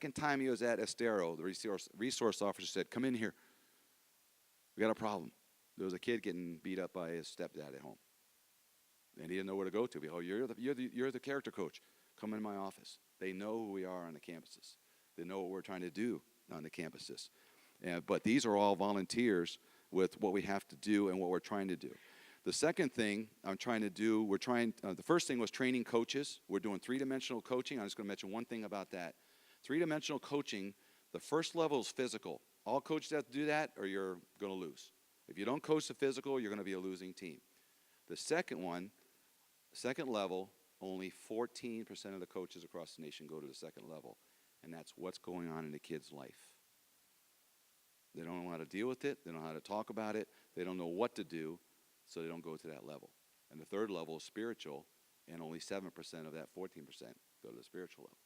second time he was at Estero, the resource officer said, come in here. We got a problem. There was a kid getting beat up by his stepdad at home. And he didn't know where to go to. Oh, you're the character coach. Come in my office. They know who we are on the campuses. They know what we're trying to do on the campuses. But these are all volunteers with what we have to do and what we're trying to do. The second thing I'm trying to do, the first thing was training coaches. We're doing three-dimensional coaching. I'm just going to mention one thing about that. Three-dimensional coaching, the first level is physical. All coaches have to do that or you're going to lose. If you don't coach the physical, you're going to be a losing team. The second level, only 14% of the coaches across the nation go to the second level, and that's what's going on in the kid's life. They don't know how to deal with it. They don't know how to talk about it. They don't know what to do, so they don't go to that level. And the third level is spiritual, and only 7% of that 14% go to the spiritual level,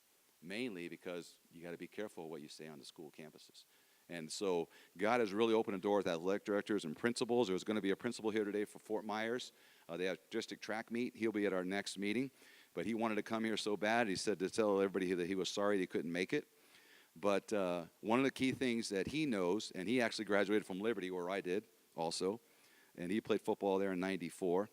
mainly because you got to be careful what you say on the school campuses. And so God has really opened a door with athletic directors and principals. There's going to be a principal here today for Fort Myers. They have district track meet. He'll be at our next meeting. But he wanted to come here so bad, he said to tell everybody that he was sorry he couldn't make it. But one of the key things that he knows, and he actually graduated from Liberty, where I did also, and he played football there in '94.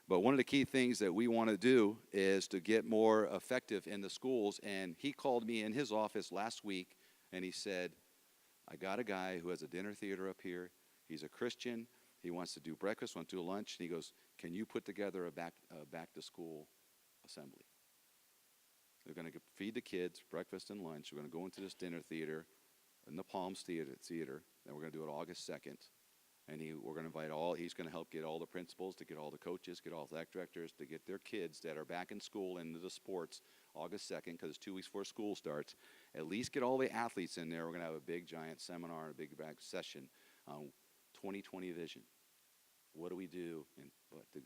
But one of the key things that we want to do is to get more effective in the schools. And he called me in his office last week, and he said, I got a guy who has a dinner theater up here. He's a Christian. He wants to do breakfast, wants to do lunch. And he goes, can you put together a back-to-school assembly? They're going to feed the kids breakfast and lunch. We're going to go into this dinner theater in the Palms Theater, and we're going to do it August 2nd. And we're going to invite he's going to help get all the principals, to get all the coaches, get all the athletic directors, to get their kids that are back in school into the sports August 2nd, because it's 2 weeks before school starts. At least get all the athletes in there. We're going to have a big, giant seminar, a big session on 2020 vision. What do we do, and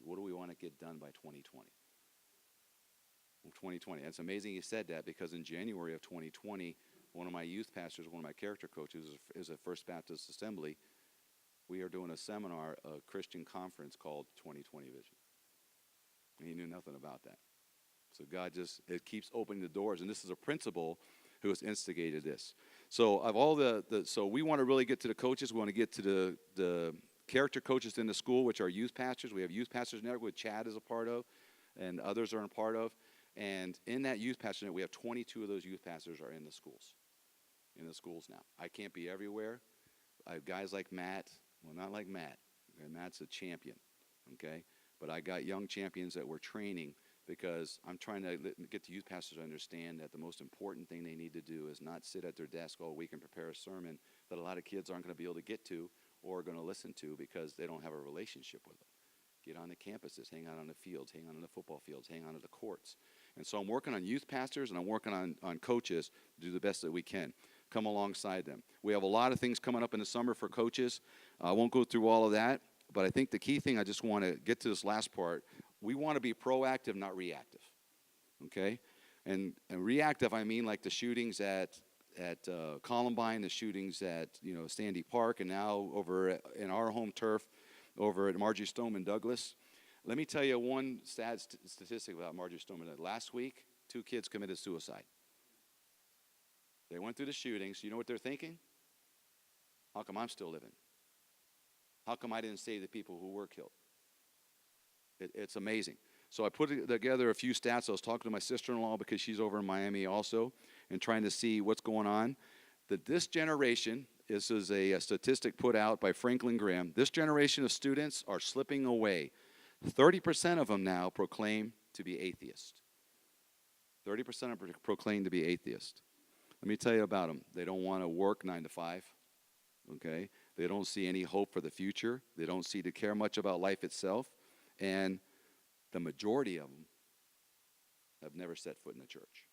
what do we want to get done by 2020? 2020. It's amazing you said that, because in January of 2020, one of my youth pastors, one of my character coaches, is at First Baptist Assembly. We are doing a seminar, a Christian conference called 2020 Vision. And he knew nothing about that. So God it keeps opening the doors. And this is a principal who has instigated this. So so we want to really get to the coaches. We want to get to the character coaches in the school, which are youth pastors. We have youth pastors network, which Chad is a part of, and others are a part of. And in that youth pastor network, we have 22 of those youth pastors are in the schools. In the schools now. I can't be everywhere. I have guys like Matt. Well, not like Matt. And Matt's a champion, okay? But I got young champions that we're training, because I'm trying to get the youth pastors to understand that the most important thing they need to do is not sit at their desk all week and prepare a sermon that a lot of kids aren't going to be able to get to or going to listen to because they don't have a relationship with them. Get on the campuses, hang out on the fields, hang out on the football fields, hang out at the courts. And so I'm working on youth pastors, and I'm working on coaches to do the best that we can. Come alongside them. We have a lot of things coming up in the summer for coaches. I won't go through all of that, but I think the key thing, I just want to get to this last part. We want to be proactive, not reactive, okay? And reactive, I mean like the shootings at Columbine, the shootings at Sandy Park, and now over in our home turf, over at Marjorie Stoneman Douglas. Let me tell you one sad statistic about Marjorie Stoneman. Last week, 2 kids committed suicide. They went through the shootings. You know what they're thinking? How come I'm still living? How come I didn't save the people who were killed? It's amazing. So I put together a few stats. I was talking to my sister-in-law, because she's over in Miami also, and trying to see what's going on. That this generation, this is a statistic put out by Franklin Graham, this generation of students are slipping away. 30% of them now proclaim to be atheist. 30% proclaim to be atheist. Let me tell you about them. They don't want to work 9 to 5, okay? They don't see any hope for the future. They don't seem to care much about life itself. And the majority of them have never set foot in the church.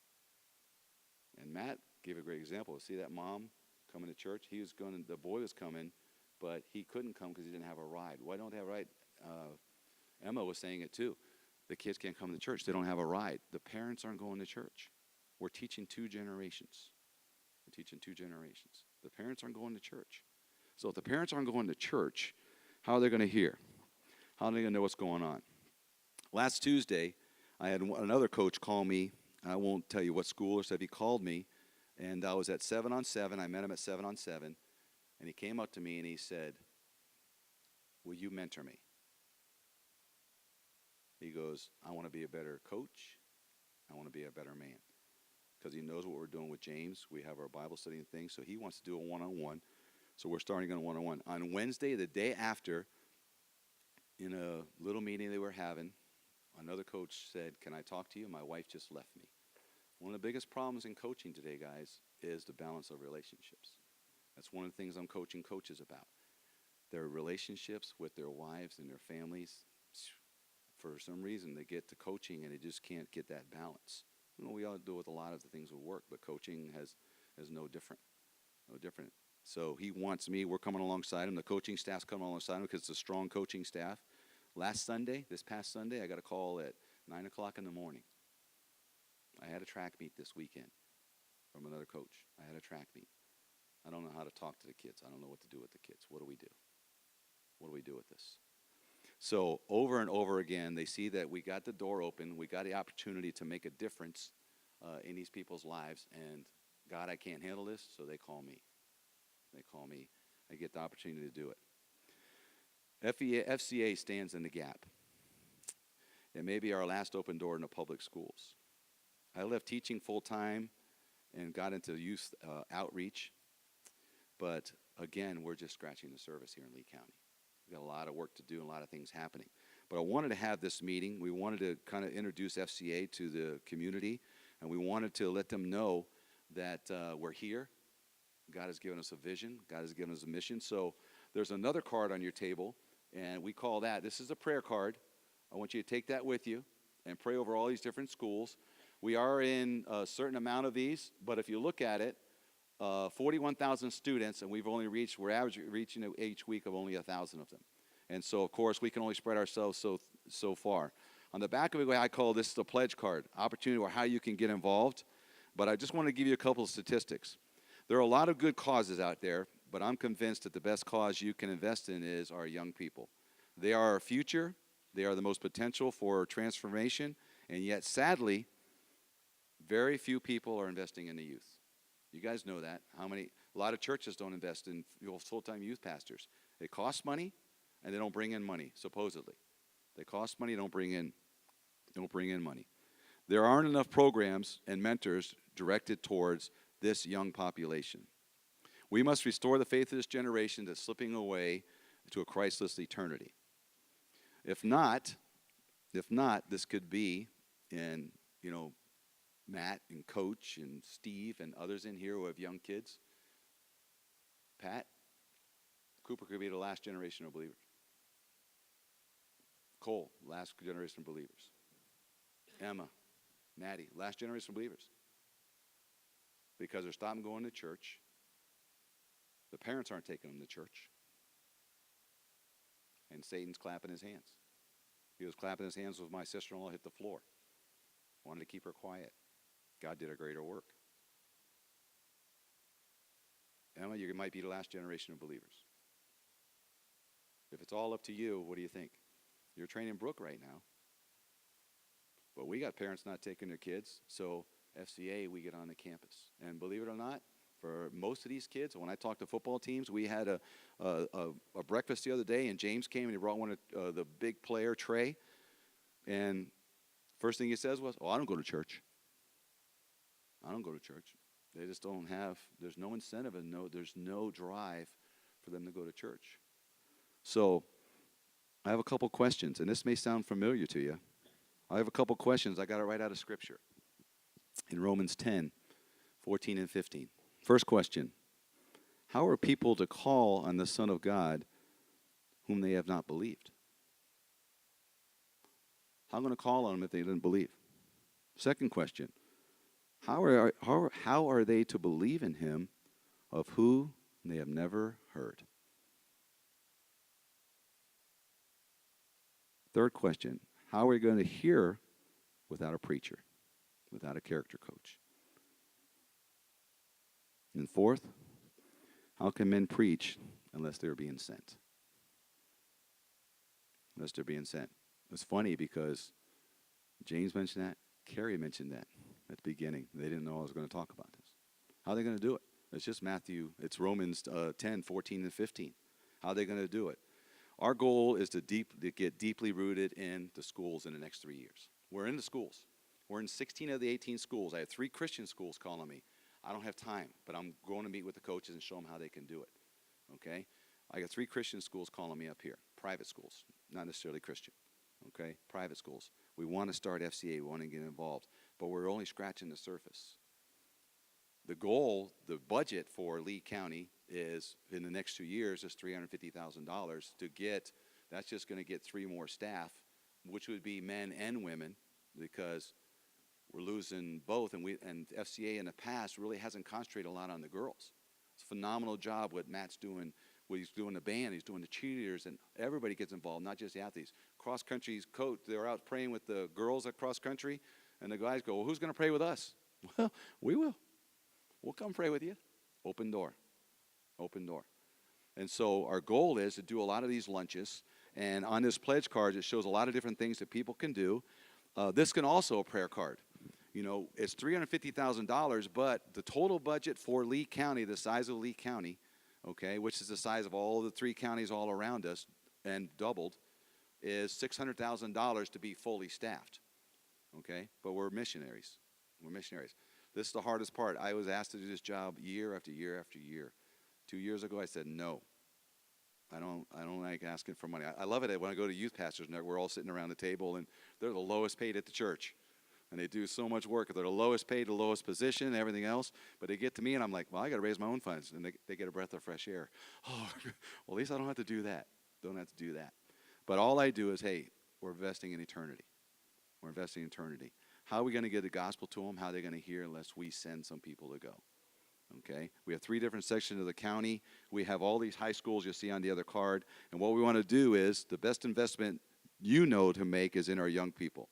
And Matt gave a great example. See that mom coming to church? The boy was coming, but he couldn't come because he didn't have a ride. Why don't they have a ride? Emma was saying it too. The kids can't come to church. They don't have a ride. The parents aren't going to church. We're teaching 2 generations. We're teaching 2 generations. The parents aren't going to church. So if the parents aren't going to church, how are they going to hear? How are they going to know what's going on? Last Tuesday, I had another coach call me. I won't tell you what school or stuff. He called me, And I was at 7-on-7. I met him at 7-on-7. And he came up to me and he said, will you mentor me? He goes, I want to be a better coach. I want to be a better man. Because he knows what we're doing with James. We have our Bible study and things. So he wants to do a one-on-one. So we're starting on a one-on-one. On Wednesday, the day after, in a little meeting they were having, another coach said, can I talk to you? My wife just left me. One of the biggest problems in coaching today, guys, is the balance of relationships. That's one of the things I'm coaching coaches about. Their relationships with their wives and their families. For some reason, they get to coaching and they just can't get that balance. You know, we all do with a lot of the things with work, but coaching has no different. No different. So he wants me. We're coming alongside him. The coaching staff's coming alongside him because it's a strong coaching staff. This past Sunday, I got a call at 9 o'clock in the morning. I had a track meet this weekend from another coach. I had a track meet. I don't know how to talk to the kids. I don't know what to do with the kids. What do we do? What do we do with this? So over and over again, they see that we got the door open. We got the opportunity to make a difference in these people's lives. And, God, I can't handle this, so they call me. They call me. I get the opportunity to do it. FCA stands in the gap. It may be our last open door in the public schools. I left teaching full-time and got into youth outreach. But, again, we're just scratching the surface here in Lee County. We've got a lot of work to do and a lot of things happening. But I wanted to have this meeting. We wanted to kind of introduce FCA to the community, and we wanted to let them know that we're here. God has given us a vision. God has given us a mission. So there's another card on your table, and we call that, this is a prayer card. I want you to take that with you and pray over all these different schools. We are in a certain amount of these, but if you look at it, 41,000 students, and we're averaging reaching each week of only 1,000 of them. And so, of course, we can only spread ourselves so far. On the back of it, I call this the pledge card, opportunity or how you can get involved. But I just want to give you a couple of statistics. There are a lot of good causes out there, but I'm convinced that the best cause you can invest in is our young people. They are our future. They are the most potential for transformation. And yet, sadly, very few people are investing in the youth. You guys know that. A lot of churches don't invest in full-time youth pastors. It costs money, and they don't bring in money, supposedly. They cost money, don't bring in money. There aren't enough programs and mentors directed towards this young population. We must restore the faith of this generation that's slipping away to a Christless eternity. If not, this could be in, Matt and Coach and Steve and others in here who have young kids. Pat, Cooper could be the last generation of believers. Cole, last generation of believers. Emma, Maddie, last generation of believers. Because they're stopping going to church. The parents aren't taking them to church. And Satan's clapping his hands. He was clapping his hands when my sister-in-law hit the floor. Wanted to keep her quiet. God did a greater work. Emma, you might be the last generation of believers. If it's all up to you, what do you think? You're training Brooke right now. But we got parents not taking their kids, so FCA, we get on the campus. And believe it or not, for most of these kids, when I talk to football teams, we had a breakfast the other day, and James came and he brought one of the big player, Trey. And first thing he says was, I don't go to church. I don't go to church. They just don't have, there's no incentive and there's no drive for them to go to church. So I have a couple questions, and this may sound familiar to you. I have a couple questions. I got it right out of Scripture in Romans 10, 14 and 15. First question, how are people to call on the Son of God whom they have not believed? How am I going to call on them if they didn't believe? Second question, how are they to believe in him of who they have never heard? Third question, how are we going to hear without a preacher, without a character coach? And fourth, how can men preach unless they're being sent? Unless they're being sent. It's funny because James mentioned that, Carrie mentioned that at the beginning. They didn't know I was going to talk about this. How are they going to do it? It's just it's Romans 10, 14, and 15. How are they going to do it? Our goal is to get deeply rooted in the schools in the next 3 years. We're in the schools. We're in 16 of the 18 schools. I have 3 Christian schools calling me. I don't have time, but I'm going to meet with the coaches and show them how they can do it. Okay? I got 3 Christian schools calling me up here. Private schools, not necessarily Christian. Okay? Private schools. We want to start FCA. We want to get involved. But we're only scratching the surface. The goal, the budget for Lee County is, in the next 2 years, is $350,000 to get. That's just going to get 3 more staff, which would be men and women, because we're losing both. And FCA in the past really hasn't concentrated a lot on the girls. It's a phenomenal job what Matt's doing. He's doing the band, he's doing the cheerleaders, and everybody gets involved, not just the athletes. Cross country's coach, they're out praying with the girls at cross country, and the guys go, well, who's going to pray with us? Well, we will. We'll come pray with you. Open door. Open door. And so our goal is to do a lot of these lunches. And on this pledge card, it shows a lot of different things that people can do. This can also a prayer card. You know, it's $350,000, but the total budget for Lee County, the size of Lee County, okay, which is the size of all the 3 counties all around us and doubled, is $600,000 to be fully staffed. Okay? But we're missionaries. We're missionaries. This is the hardest part. I was asked to do this job year after year after year. 2 years ago, I said no. I don't like asking for money. I love it when I go to youth pastors and we're all sitting around the table and they're the lowest paid at the church. And they do so much work. They're the lowest paid, the lowest position, and everything else. But they get to me and I'm like, well, I got to raise my own funds. And they get a breath of fresh air. Oh, well, at least I don't have to do that. Don't have to do that. But all I do is, hey, we're investing in eternity. We're investing in eternity. How are we going to get the gospel to them? How are they going to hear unless we send some people to go? Okay? We have 3 different sections of the county. We have all these high schools you'll see on the other card. And what we want to do is the best investment to make is in our young people.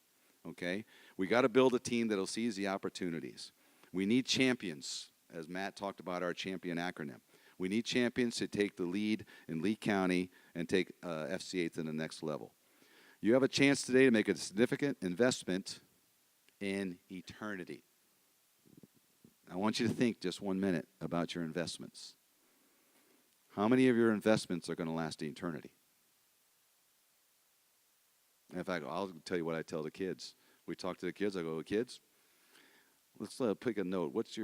Okay? We got to build a team that will seize the opportunities. We need champions, as Matt talked about our champion acronym. We need champions to take the lead in Lee County and take FCA to the next level. You have a chance today to make a significant investment in eternity. I want you to think just 1 minute about your investments. How many of your investments are going to last eternity? In fact, I'll tell you what I tell the kids. We talk to the kids. I go, kids, let's pick a note. What is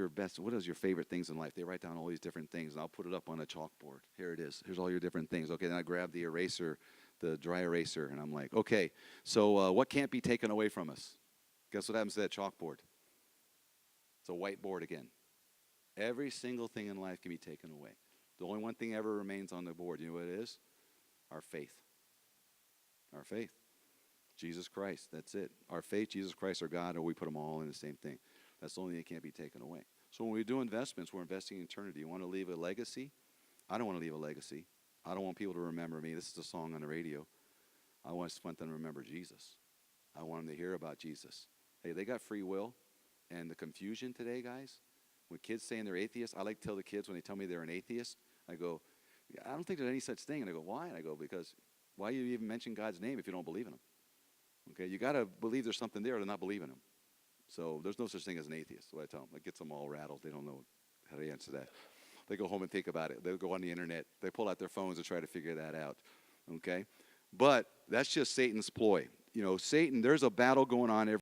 your favorite things in life? They write down all these different things, and I'll put it up on a chalkboard. Here it is. Here's all your different things. Okay, then I grab the eraser, the dry eraser, and I'm like, okay, so what can't be taken away from us? Guess what happens to that chalkboard? It's a whiteboard again. Every single thing in life can be taken away. The only one thing ever remains on the board. You know what it is? Our faith. Our faith. Jesus Christ. That's it. Our faith, Jesus Christ, our God, or we put them all in the same thing. That's the only thing that can't be taken away. So when we do investments, we're investing in eternity. You want to leave a legacy? I don't want to leave a legacy. I don't want people to remember me. This is a song on the radio. I want them to remember Jesus. I want them to hear about Jesus. Hey, they got free will. And the confusion today, guys, when kids saying they're atheists, I like to tell the kids when they tell me they're an atheist, I go, I don't think there's any such thing. And I go, why? And I go, because why you even mention God's name if you don't believe in him? Okay, you got to believe there's something there to not believe in him. So there's no such thing as an atheist, what I tell them. It gets them all rattled. They don't know how to answer that. They go home and think about it. They'll go on the internet. They pull out their phones and try to figure that out. Okay? But that's just Satan's ploy. You know, Satan, there's a battle going on every